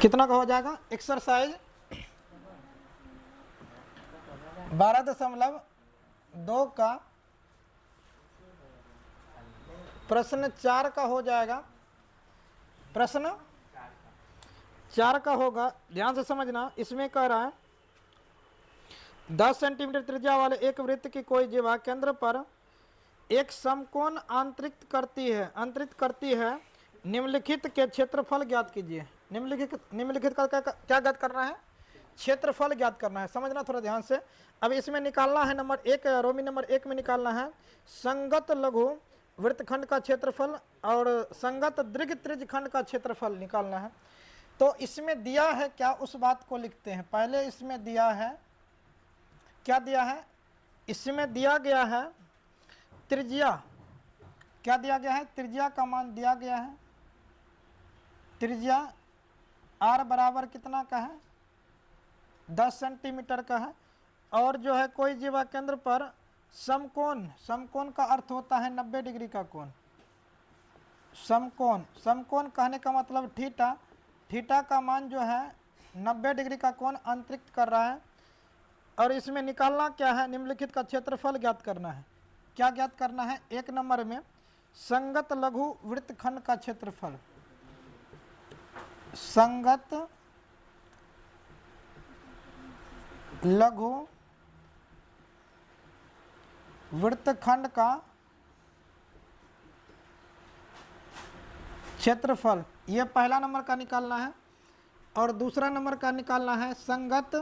कितना का हो जाएगा? एक्सरसाइज 12.2 का प्रश्न 4 का हो जाएगा। प्रश्न 4 का होगा, ध्यान से समझना। इसमें कह रहा है 10 सेंटीमीटर त्रिज्या वाले एक वृत्त की कोई जीवा केंद्र पर एक समकोण अंतरित करती है। निम्नलिखित के क्षेत्रफल ज्ञात कीजिए। निम्नलिखित का क्या ज्ञात करना है? क्षेत्रफल ज्ञात करना है। समझना थोड़ा ध्यान से। अब इसमें निकालना है नंबर 1, रोमी नंबर 1 में निकालना है संगत लघु वृत्तखंड का क्षेत्रफल और संगत दीर्घ त्रिज्यखंड का क्षेत्रफल निकालना है। तो इसमें दिया है क्या, उस बात को लिखते हैं। पहले इसमें दिया है, क्या दिया है? इसमें दिया गया है त्रिज्या। क्या दिया गया है? त्रिज्या का मान दिया गया है। त्रिज्या r बराबर कितना का है? 10 सेंटीमीटर का है। और जो है कोई जीवा केंद्र पर समकोण, समकोण का अर्थ होता है 90 डिग्री का कोण। समकोण, समकोण कहने का मतलब थीटा। थीटा का मान जो है 90 डिग्री का कोण अंतरित कर रहा है। और इसमें निकालना क्या है? निम्नलिखित का क्षेत्रफल ज्ञात करना है। क्या ज्ञात करना है? 1 नंबर में संगत लघु वृत्तखंड का क्षेत्रफल। संगत लघु वृत्तखंड का क्षेत्रफल, यह पहला नंबर का निकालना है। और दूसरा नंबर का निकालना है संगत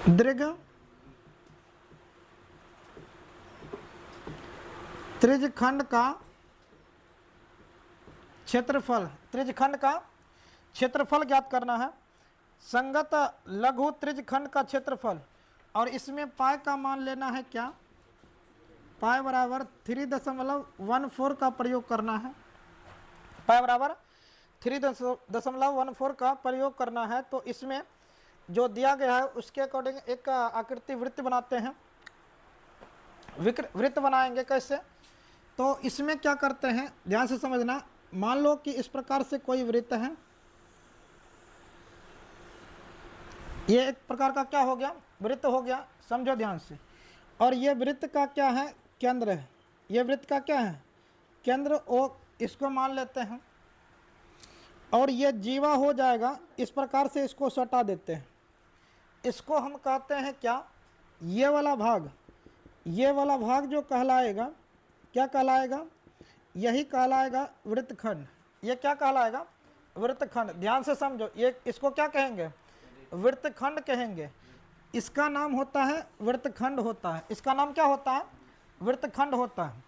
दीर्घ त्रिज्यखंड का क्षेत्रफल। त्रिज्यखंड का क्षेत्रफल ज्ञात करना है। संगत लघु त्रिज्यखंड का क्षेत्रफल। और इसमें पाई का मान लेना है क्या? पाई बराबर 3.14 का प्रयोग करना है। पाई बराबर 3.14 का प्रयोग करना है। तो इसमें जो दिया गया है उसके अकॉर्डिंग एक आकृति वृत्त बनाते हैं। वृत्त बनाएंगे कैसे? तो इसमें क्या करते हैं, ध्यान से समझना। मान लो कि इस प्रकार से कोई वृत्त है। ये एक प्रकार का क्या हो गया? वृत्त हो गया। समझो ध्यान से। और ये वृत्त का क्या है? केंद्र है। ये वृत्त का क्या है? केंद्र। ओ इसको मान लेते हैं। और ये जीवा हो जाएगा। इस प्रकार से इसको सटा देते हैं। इसको हम कहते हैं क्या? ये वाला भाग, ये वाला भाग जो कहलाएगा, क्या कहलाएगा? यही कहलाएगा वृत्तखंड। ये क्या कहलाएगा? वृत्तखंड। ध्यान से समझो। ये इसको क्या कहेंगे? वृत्तखंड कहेंगे। इसका नाम होता है वृत्तखंड होता है। इसका नाम क्या होता है? वृत्तखंड होता है।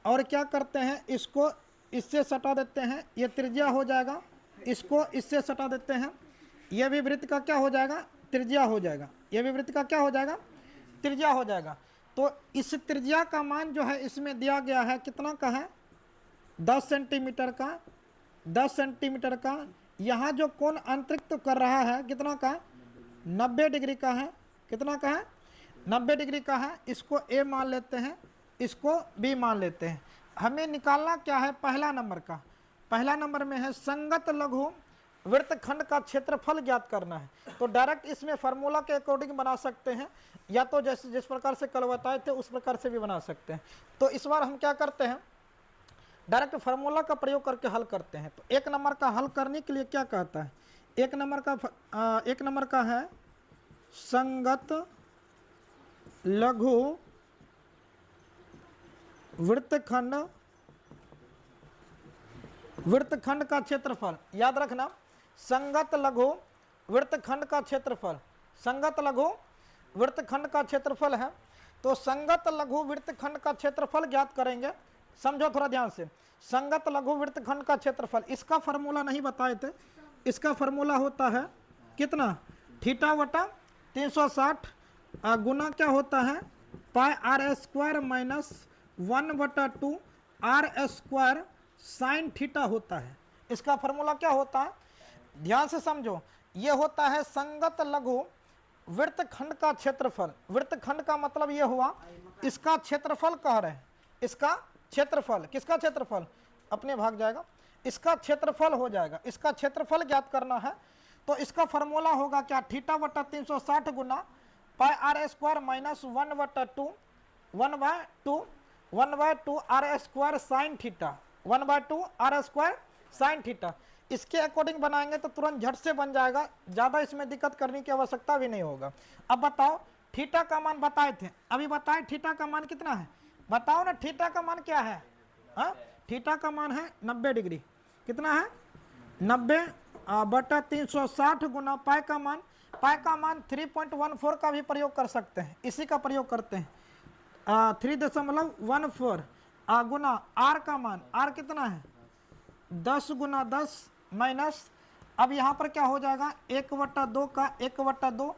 और क्या करते हैं? इसको इससे सटा देते हैं। ये त्रिज्या हो जाएगा। इसको इससे सटा देते हैं। यह भी वृत्त का क्या हो जाएगा? त्रिज्या हो जाएगा। यह भी वृत्त का क्या हो जाएगा? त्रिज्या हो जाएगा। तो इस त्रिज्या का मान जो है इसमें दिया गया है, कितना का है? 10 सेंटीमीटर का। 10 सेंटीमीटर का। यहाँ जो कोण अंतरित कर रहा है कितना का? 90 डिग्री का है। कितना का है? 90 डिग्री का है। इसको ए मान लेते हैं, इसको बी मान लेते हैं। हमें निकालना क्या है? पहला नंबर का। पहला नंबर में है संगत लघु वृत्तखंड का क्षेत्रफल ज्ञात करना है। तो डायरेक्ट इसमें फार्मूला के अकॉर्डिंग बना सकते हैं, या तो जैसे जिस प्रकार से कल बताए थे उस प्रकार से भी बना सकते हैं। तो इस बार हम क्या करते हैं? डायरेक्ट फार्मूला का प्रयोग करके हल करते हैं। तो 1 नंबर का हल करने के लिए क्या कहता है? 1 नंबर का है संगत लघु वृत्तखंड का क्षेत्रफल। याद रखना, संगत लघु वृत्तखंड का क्षेत्रफल। संगत लघु वृत्तखंड का क्षेत्रफल है। तो संगत लघु वृत्तखंड का क्षेत्रफल ज्ञात करेंगे। समझो थोड़ा ध्यान से। संगत लघु वृत्तखंड का क्षेत्रफल, इसका फार्मूला नहीं बताए थे। इसका फार्मूला होता है कितना? थीटा बटा 360 गुना क्या होता है? पाई r square minus 1/2 r square sine theta होता है। इसका फार्मूला क्या होता है? ध्यान से समझो। ये होता है संगत लघु वृत्तखंड का क्षेत्रफल। वृत्तखंड का मतलब ये हुआ, इसका क्षेत्रफल कह रहे हैं, इसका क्षेत्रफल, किसका क्षेत्रफल, अपने भाग जाएगा, इसका क्षेत्रफल हो जाएगा, इसका क्षेत्रफल ज्ञात करना है। तो इसका फॉर्मूला होगा क्या, थीटा बटा 360 गुना pi r square minus 1/2 1/2 r square sine theta, 1/2 r square sine theta. इसके अकॉर्डिंग बनाएंगे तो तुरंत झट से बन जाएगा, ज़्यादा इसमें दिक्कत करने की आवश्यकता भी नहीं होगा। अब बताओ थीटा का मान बताए थे, अभी बताए थीटा का मान कितना है, बताओ ना थीटा का मान क्या है, हाँ थीटा का मान है 90 डिग्री, कितना है 90 बटा 360 गुना पाई का मान 3.14 का भी प्रयोग कर सकते हैं, इसी का प्रयोग करते हैं 3.14 गुना आर का मान, आर कितना है 10 गुना 10 माइनस, अब यहाँ पर क्या हो जाएगा 1/2 का 1/2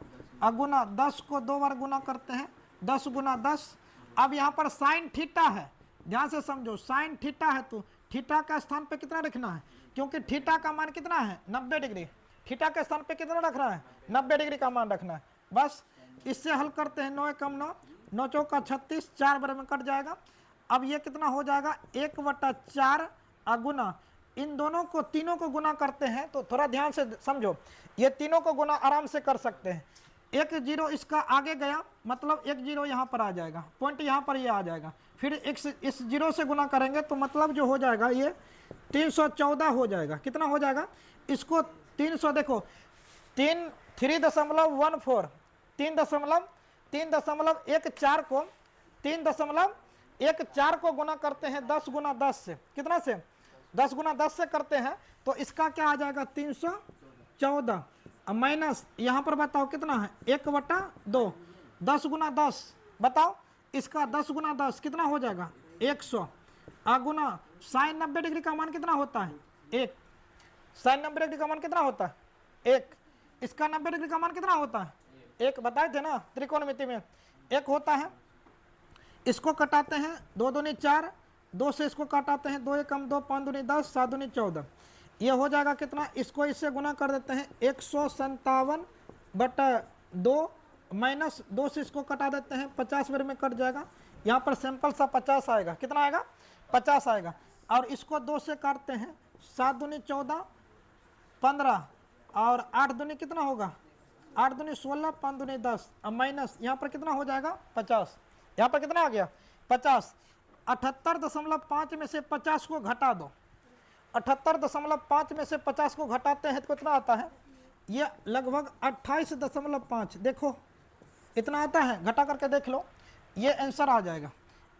गुना 10 को 2 बार गुना करते हैं 10 गुना 10। अब यहाँ पर साइन थीटा है, ध्यान से समझो, साइन थीटा है तो थीटा का स्थान पे कितना रखना है, क्योंकि थीटा का मान कितना है 90 डिग्री, थीटा के स्थान पे कितना रखना है 90 डिग्री का मान रखना है। बस इससे हल करते हैं, 9 कम 9, 9 चौका 36, 4 बार में कट जाएगा। अब ये कितना हो जाएगा 1/4 गुना, इन दोनों को तीनों को गुना करते हैं तो थोड़ा ध्यान से समझो, ये तीनों को गुना आराम से कर सकते हैं। 1 0 इसका आगे गया मतलब 1 0 यहाँ पर आ जाएगा, पॉइंट यहाँ पर ये आ जाएगा, फिर इस 0 से गुना करेंगे तो मतलब जो हो जाएगा ये 314 हो जाएगा, कितना हो जाएगा, इसको 300 देखो 3.14 3.14 को गुना करते हैं 10 गुना 10 से, कितना से 10 गुना 10 से करते हैं तो इसका क्या आ जाएगा 314 माइनस यहाँ पर बताओ कितना है 1/2, 10 गुना 10 बताओ, इसका 10 गुना 10 कितना हो जाएगा 100 गुना साइन 90 डिग्री का मान कितना होता है 1, साइन 90 डिग्री का मान कितना होता है 1, इसका 90 डिग्री का मान कितना होता है 1, बताए थे ना त्रिकोणमिति में 1 होता है। इसको कटाते हैं 2 दूनी 4, 2 से इसको काटाते हैं 2 कम 2, 5 दूनी 10, 7 दूनी 14, ये हो जाएगा कितना, इसको इससे गुना कर देते हैं 157/2 माइनस 2 से इसको कटा देते हैं 50 बार में कट जाएगा, यहाँ पर सिंपल सा 50 आएगा, कितना आएगा 50 आएगा। और इसको 2 से काटते हैं 7 दूनी 14, 15 और 8 दूनी कितना होगा 8 दूनी 16, 5 दूनी 10 और माइनस यहाँ पर कितना हो जाएगा 50, यहाँ पर कितना आ गया 50। 78.5 में से 50 को घटा दो, 78.5 में से 50 को घटाते हैं तो कितना आता है, ये लगभग 28.5, देखो इतना आता है, घटा करके देख लो, ये आंसर आ जाएगा,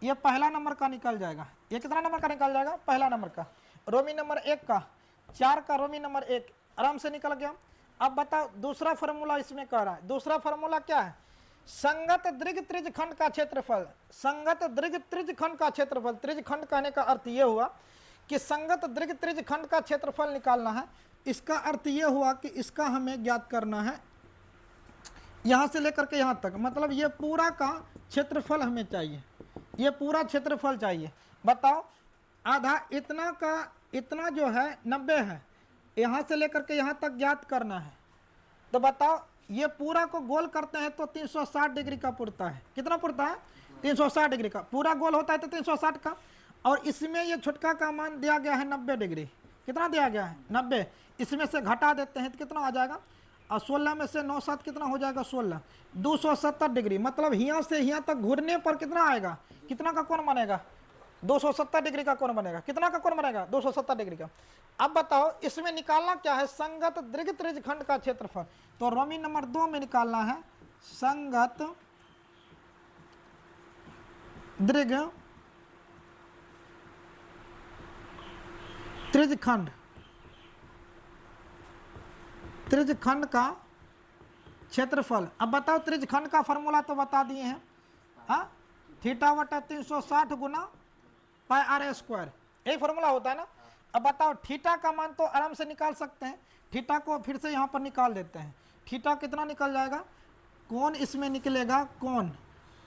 ये पहला नंबर का निकल जाएगा। ये कितना नंबर का निकल जाएगा, पहला नंबर का, रोमी नंबर 1 का, 4 का रोमी नंबर 1 आराम से निकल गया। अब बताओ दूसरा फार्मूला इसमें कह रहा है, दूसरा फार्मूला क्या है, संगत दीर्घ त्रिज्यखंड का क्षेत्रफल, संगत दीर्घ त्रिज्यखंड का क्षेत्रफल, त्रिज्यखंड कहने का अर्थ ये हुआ कि संगत दीर्घ त्रिज्यखंड का क्षेत्रफल निकालना है। इसका अर्थ ये हुआ कि इसका हमें ज्ञात करना है यहाँ से लेकर के यहाँ तक, मतलब ये पूरा का क्षेत्रफल हमें चाहिए, ये पूरा क्षेत्रफल चाहिए। बताओ आधा इतना का, इतना जो है 90 है, यहाँ से लेकर के यहाँ तक ज्ञात करना है। तो बताओ ये पूरा को गोल करते हैं तो 360 डिग्री का पुरता है, कितना पुरता है 360 डिग्री का, पूरा गोल होता है तो 360 का, और इसमें ये छुटका का मान दिया गया है 90 डिग्री, कितना दिया गया है 90, इसमें से घटा देते हैं तो कितना आ जाएगा, और 16 में से 9 7 कितना हो जाएगा 16, 270 डिग्री, मतलब यहाँ से यहाँ तक घूरने पर कितना आएगा, कितना का कोण बनेगा 270 डिग्री का कोण बनेगा, कितना का कोण बनेगा 270 डिग्री का। अब बताओ इसमें निकालना क्या है, संगत दीर्घ त्रिज्यखंड का क्षेत्रफल, तो रोमी नंबर 2 में निकालना है संगत दीर्घ त्रिज्यखंड, त्रिज्यखंड का क्षेत्रफल। अब बताओ त्रिज्यखंड का फॉर्मूला तो बता दिए हैं, हाँ थीटा बटा 360 गुना पाई आर स्क्वायर, यही फॉर्मूला होता है ना। अब बताओ थीटा का मान तो आराम से निकाल सकते हैं, थीटा को फिर से यहाँ पर निकाल देते हैं, थीटा कितना निकल जाएगा, कोण इसमें निकलेगा, कोण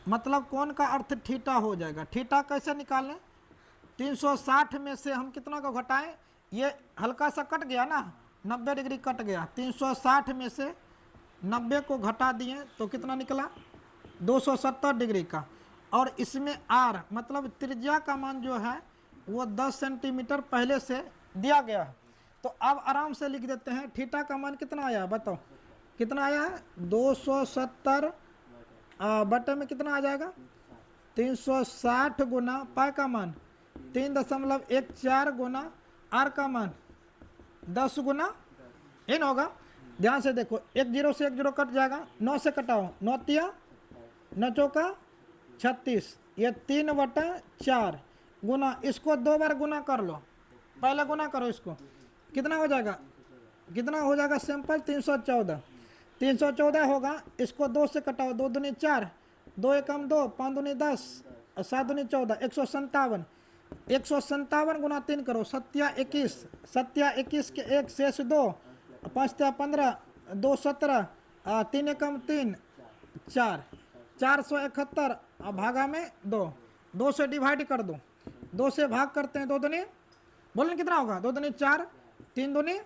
मतलब कोण का अर्थ थीटा हो जाएगा। थीटा कैसे निकालें, 360 में से हम कितना को घटाएं, ये हल्का सा कट गया ना 90 डिग्री कट गया, 360 में से 90 को घटा दिए तो कितना निकला 270 डिग्री का, और इसमें आर मतलब त्रिज्या का मान जो है वो 10 सेंटीमीटर पहले से दिया गया है। तो अब आराम से लिख देते हैं, थीटा का मान कितना आया है बताओ, कितना आया है 270 बटे में कितना आ जाएगा 360 गुना पाई का मान 3.14 गुना आर का मान 10 गुना इन होगा। ध्यान से देखो, एक जीरो से एक जीरो कट जाएगा, 9 से कटाओ, 9 तिया 9 चौका 36, ये 3/4 गुना, इसको 2 बार गुना कर लो, पहले गुना करो इसको, कितना हो जाएगा, कितना हो जाएगा सिंपल 314, 314 होगा, इसको 2 से कटाओ, 2 दूनी 4, 2 एकम 2, 5 दूनी 10, 7 दूनी 14, 157, 157 गुना 3 करो, 7 21 के 1 शेष 2, 5 15, 2 17, 3 एकम 3 4, 471 भागा में 2, 2 से डिवाइड कर दो, 2 से भाग करते हैं, 2 दूनी बोलने कितना होगा, 2 दूनी 4, 3 दूनी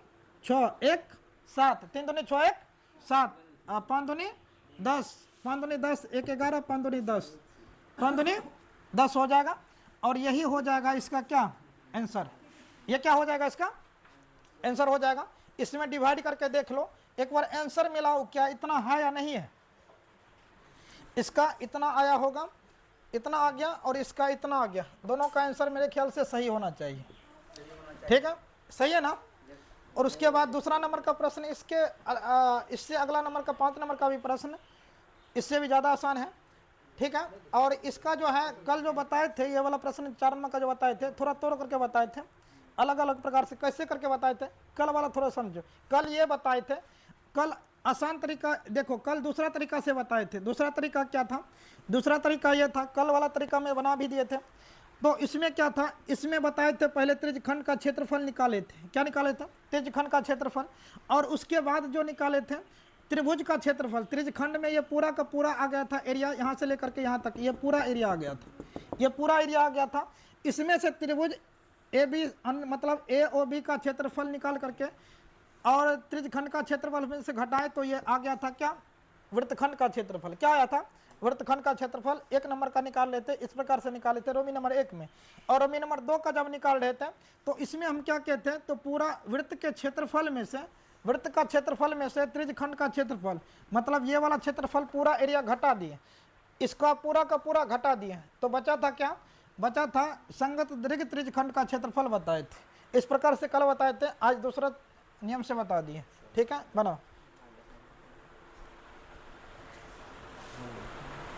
6, 1 7, 3 दूनी 6 1 7, 5 दूनी 10, 5 दूनी 10, 1 11, 5 दूनी 10, 5 दूनी 10 हो जाएगा। और यही हो जाएगा इसका क्या आंसर, ये क्या हो जाएगा इसका आंसर हो जाएगा। इसमें डिवाइड करके देख लो एक बार, आंसर मिलाओ क्या इतना है या नहीं है। इसका इतना आया होगा, इतना आ गया, और इसका इतना आ गया, दोनों का आंसर मेरे ख्याल से सही होना चाहिए, ठीक है, सही है ना। और उसके बाद दूसरा नंबर का प्रश्न, इससे अगला नंबर का 5 नंबर का भी प्रश्न इससे भी ज़्यादा आसान है, ठीक है। और इसका जो है कल जो बताए थे, ये वाला प्रश्न 4 नंबर का जो बताए थे, थोड़ा तोड़ करके बताए थे, अलग अलग प्रकार से कैसे करके बताए थे, कल वाला थोड़ा समझो। कल ये बताए थे, कल आसान तरीका देखो, कल दूसरा तरीका से बताए थे। दूसरा तरीका क्या था, दूसरा तरीका ये था, कल वाला तरीका में बना भी दिए थे। तो इसमें क्या था, इसमें बताए थे पहले त्रिज्यखंड का क्षेत्रफल निकाले थे, क्या निकाले थे त्रिज्यखंड का क्षेत्रफल, और उसके बाद जो निकाले थे त्रिभुज का क्षेत्रफल। त्रिज्यखंड में ये पूरा का पूरा आ गया था एरिया, यहाँ से लेकर के यहाँ तक ये पूरा एरिया आ गया था, ये पूरा एरिया आ गया था। इसमें से त्रिभुज ए बी मतलब ए ओ बी का क्षेत्रफल निकाल करके और त्रिज्यखंड का क्षेत्रफल में से घटाए तो ये आ गया था क्या वृत्तखंड का क्षेत्रफल। क्या आया था वृत्तखंड का क्षेत्रफल 1 नंबर का निकाल लेते, इस प्रकार से निकाले थे रोमी नंबर 1 में। और रोमी नंबर 2 का जब निकाल रहे थे तो इसमें हम क्या कहते हैं, तो पूरा वृत्त के क्षेत्रफल में से, वृत्त का क्षेत्रफल में से त्रिज्यखंड का क्षेत्रफल, मतलब ये वाला क्षेत्रफल पूरा एरिया घटा दिए, इसका पूरा का पूरा घटा दिए, तो बचा था क्या, बचा था संगत दीर्घ त्रिज्यखंड का क्षेत्रफल बताए थे। इस प्रकार से कल बताए थे, आज दूसरा नियम से बता दिए, ठीक है बनाओ।